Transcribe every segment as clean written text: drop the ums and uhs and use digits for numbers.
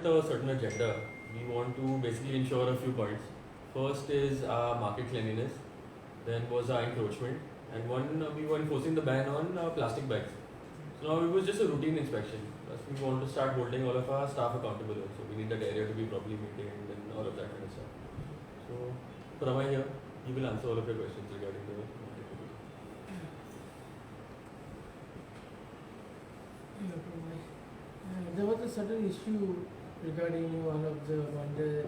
A certain agenda. We want to basically ensure a few points. First is market cleanliness, then was encroachment, and we were enforcing the ban on plastic bags. So now it was just a routine inspection. Plus we want to start holding all of our staff accountable also. We need that area to be properly maintained and all of that kind of stuff. So Pramay here, he will answer all of your questions regarding the market. There was a certain issue regarding one of the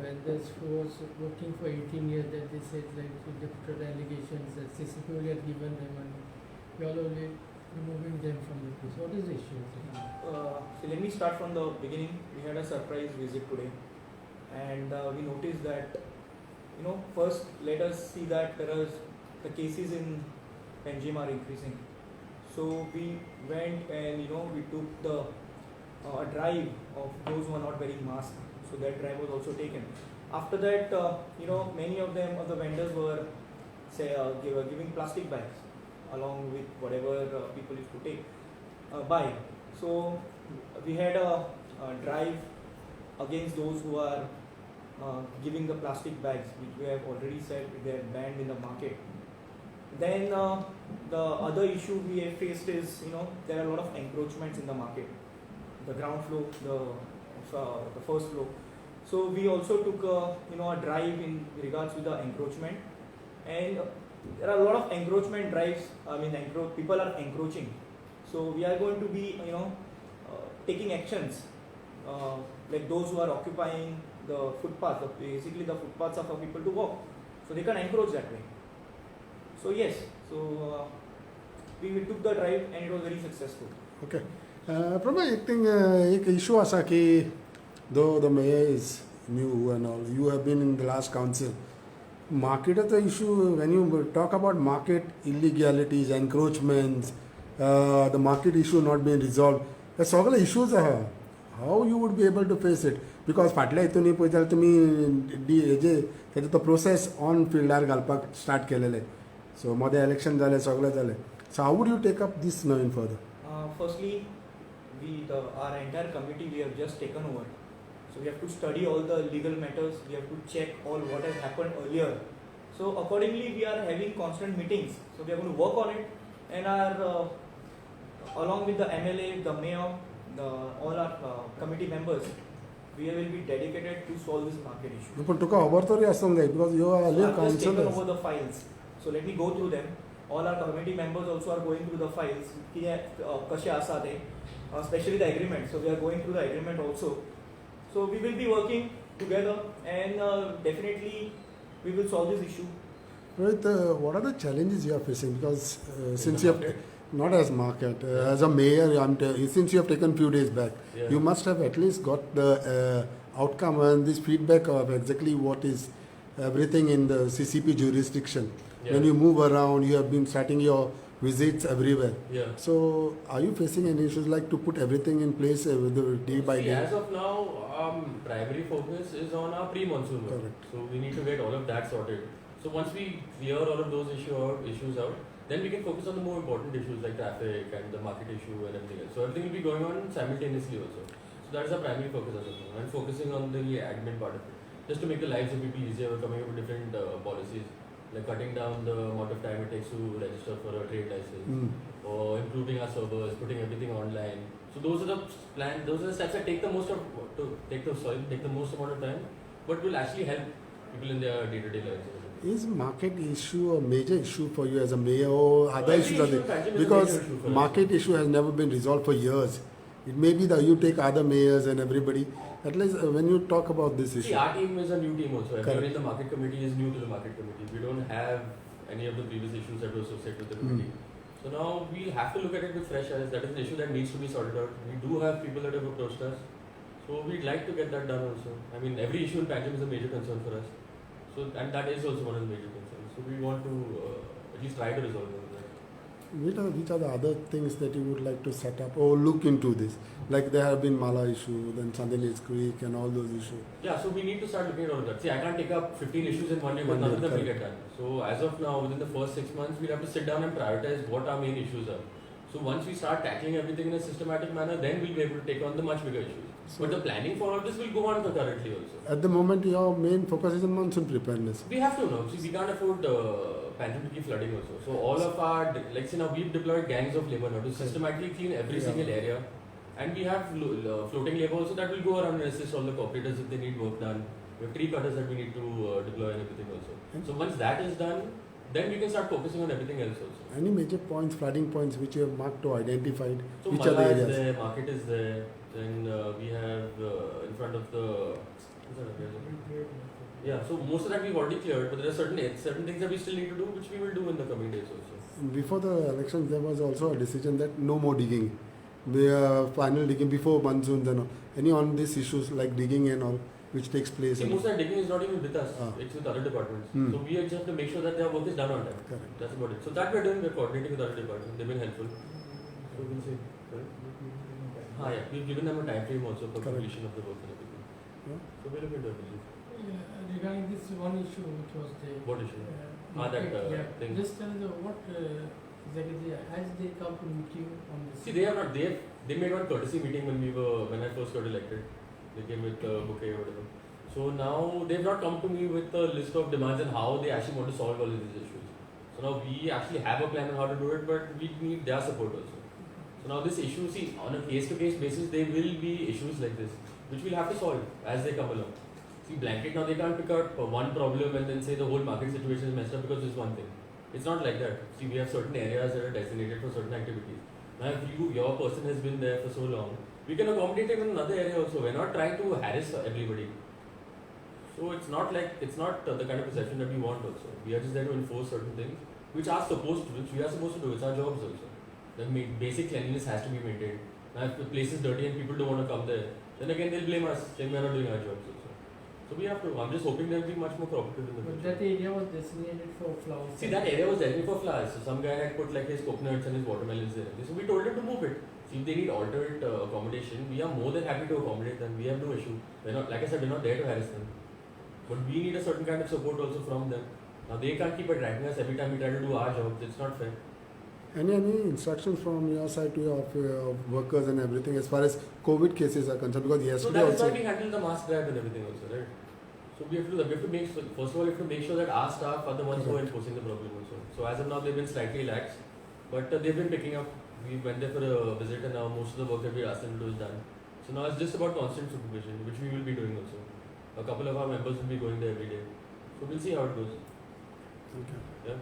vendors who was working for 18 years that they said like different allegations that CCP had given them and we all only removing them from the place. What is the issue? So let me start from the beginning. We had a surprise visit today and we noticed that, first let us see that the cases in Panjim are increasing. So we went and we took the a drive of those who are not wearing masks. So that drive was also taken. After that, many of the vendors were giving plastic bags along with whatever people used to take buy. So we had a drive against those who are giving the plastic bags, which we have already said they are banned in the market. Then the other issue we have faced is there are a lot of encroachments in the market. The ground floor, the first floor. So we also took a drive in regards with the encroachment, and there are a lot of encroachment drives. People are encroaching. So we are going to be taking actions like those who are occupying the footpath. Basically, the footpaths are for people to walk, so they can encroach that way. So yes, we took the drive and it was very successful. Okay. Prabha, I think एक issue असा की though the mayor is new and all, you have been in the last council. Market is the issue when you talk about market illegalities, encroachments, the market issue not being resolved. The सगळे issues are how you would be able to face it because फाटल्या हितून पळयताल तुमी हेजे तेजो तो process on fielder घालपाक start केलेले. So मध्ये इलेक्शन जाले सगळे जाले. So how would you take up this now in further? Firstly, our entire committee we have just taken over. So we have to study all the legal matters. We have to check all what has happened earlier. So accordingly, we are having constant meetings. So we are going to work on it, and along with the MLA, the mayor, all our committee members, we will be dedicated to solve this market issue. पण तुका खबर तरी आसूंक जाय because you are So I've just taken councillor. over the files. So let me go through them. All our committee members also are going through the files. कशे आसा ते, especially the agreement. So we are going through the agreement also. So we will be working together and definitely we will solve this issue. Right, what are the challenges you are facing? Because since you have not as market as a mayor, since you have taken few days back, you must have at least got the outcome and this feedback of exactly what is everything in the CCP jurisdiction. When you move around, you have been starting your visits everywhere. So are you facing any issues like to put everything in place day by day? As of now, primary focus is on our pre-monsoon work. So we need to get all of that sorted. So once we clear all of those issues out, then we can focus on the more important issues like traffic and the market issue and everything else. So everything will be going on simultaneously also. So that is our primary focus as of now, and focusing on the admin part of it. Just to make the lives of people easier, we're coming up with different policies, like cutting down the amount of time it takes to register for a trade license, or improving our servers, putting everything online. So those are the plans, those are the steps that take the most amount of time, but will actually help people in their day-to-day lives. Is market issue a major issue for you as a mayor or other issues are there? Because market issue has never been resolved for years. It may be that you take other mayors and everybody. At least when you talk about this issue. See, our team is a new team also. Everyone in the market committee is new to the market committee. We don't have any of the previous issues that were associated with the committee. So now we have to look at it with fresh eyes. That is an issue that needs to be sorted out. We do have people that have approached us. So we'd like to get that done also. I mean, every issue in Panjim is a major concern for us. So, and that is also one of the major concerns. So we want to at least try to resolve that. Which are the other things that you would like to set up or look into this? Like there have been Mala issue, then Chandeli's Creek and all those issues. Yeah, so we need to start looking at all of that. See, I can't take up 15 issues in one day, but none of them will get done. So as of now, within the first 6 months, we'll have to sit down and prioritize what our main issues are. So once we start tackling everything in a systematic manner, then we'll be able to take on the much bigger issues. So But the planning for all this will go on concurrently also. at the moment, your main focus is on monsoon preparedness. We have to know. See, we can't afford Panther to keep flooding also. So all of our, like say now we've deployed gangs of labor now to systematically clean every Yeah. single area. And we have floating labor also that will go around and assist all the cooperators if they need work done. We have tree cutters that we need to deploy and everything also. So once that is done, then we can start focusing on everything else also. Any major points, flooding points, which you have marked or identified? So Which are the Malla is areas? there, market is there, then we have in front of the. What's that address? Yeah, so most of that we've already cleared, but there are certain things that we still need to do, which we will do in the coming days also. Before the elections, there was also a decision that no more digging. The final digging before monsoons and all. Any on these issues like digging and all, which takes place. See, and- most of that digging is not even with us; Ah. it's with other departments. Hmm. So we just have to make sure that their work is done on time. Correct. That's about it. So that we're doing. We're coordinating with other departments. They've been helpful. So we'll see. Yeah, we've given them a time frame also for Correct. completion of the work and everything. Yeah. So we're looking at it. Regarding this one issue which was there. What issue? Market, That thing. Just tell us what exactly has they come to meet you on this? See, they have not. They made one courtesy meeting when I first got elected. They came with a bouquet or whatever. So now they've not come to me with a list of demands and how they actually want to solve all of these issues. So now we actually have a plan on how to do it, but we need their support also. So now this issue, see, on a case-to-case basis, there will be issues like this, which we'll have to solve as they come along. See, blanket now they can't pick out one problem and then say the whole market situation is messed up because this one thing. It's not like that. See, we have certain areas that are designated for certain activities. Now, if your person has been there for so long, we can accommodate him in another area also. We're not trying to harass everybody. So it's not the kind of perception that we want also. We are just there to enforce certain things, which we are supposed to do. It's our jobs also. The basic cleanliness has to be maintained. Now, if the place is dirty and people don't want to come there, then again they'll blame us, saying we are not doing our jobs also. So we have to. I'm just hoping they'll be much more cooperative in the But future. that area was designated for flowers. See, that area was designated for flowers. So some guy had put like his coconuts and his watermelons there. So we told him to move it. See, if they need alternate accommodation, we are more than happy to accommodate them. We have no issue. We're not, like I said, we're not there to harass them. But we need a certain kind of support also from them. Now they can't keep attracting us every time we try to do our jobs. It's not fair. Any instructions from your side to your workers and everything as far as COVID cases are concerned? Because So yesterday that is why also. we handle the mask grab and everything also, right? So we have to do that. We have to make, first of all, we have to make sure that our staff are the ones who are enforcing the problem also. So as of now, they've been slightly lax, but they've been picking up. We went there for a visit and now most of the work that we asked them to do is done. So now it's just about constant supervision, which we will be doing also. A couple of our members will be going there every day. So we'll see how it goes. Okay. Yeah.